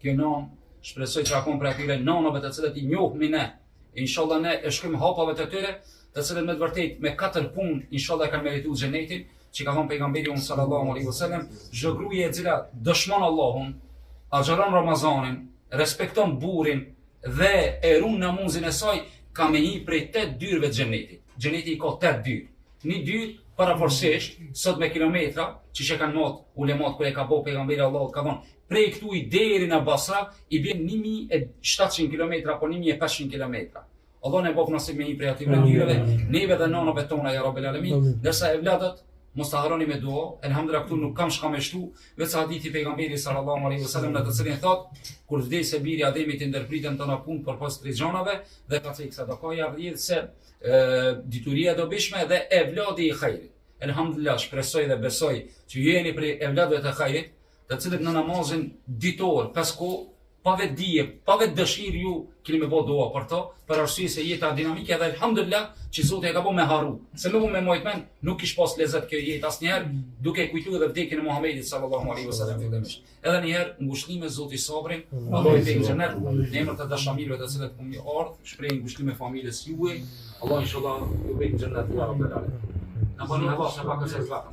kjo non, shpresoj që akon për atyre nonave të cilët i njohmi ne. Inshallah ne e shkojmë hapave të tyre, të cilët me të vërtet me 4 punë inshallah kanë merituar xhenetin, që ka thënë pejgamberi sallallahu alaihi wasallam, çdo gruaje e cila dëshmon Allahun, agjeron Ramazanin, respekton burrin dhe e ruan namazin e saj, ka me një prej 8 dyrëve të xhenetit. Xheneti ka 8 dyrë. Një dyrë paraforsisht, sot me kilometra, që kanë mot ulemat kur e ka bëu pejgamberi Allahut, ka thonë prej këtu i deri në Basra i bën 1700 km apo 1500 km. Allah ne bëf nasib me një prej atyre dyrëve, neve dhe nanave tona ja Rabbel Alamin, ndërsa evladët mos ta harroni me dua. Elhamdulillah këtu nuk kam shka me shtu, vetë hadithi pejgamberit sallallahu alaihi wasallam në të cilin thot, kur vdes e biri Ademit i ndërpritën tona punë përpas 3 gjanave dhe ka thënë sadakaja rrjedh se dituria do bishme dhe evladi i khairit. Elhamdulillah shpresoj dhe besoj që jeni prej evladëve të khairit, të cilët në namazin ditor, 5 kohë, pa vetë dije, pa vetë dëshirë ju keni me bëu dua për to, për arsye se jeta dinamike dhe elhamdulillah që Zoti e ka bëu me haru. Se nuk me mojt men, nuk kish pas lezet kjo jetë asnjëherë, duke kujtuar edhe vdekjen e Muhamedit sallallahu alaihi wasallam fillimisht. Edhe një herë ngushlime Zoti sabrin, Allah i bëjë xhenet, në emër të dashamirëve të cilët po më ardh, shpreh ngushlime familjes juaj, Allah inshallah ju bëjë xhenet ya Rabbel Alamin. Na bani Allah se pak se zlatë.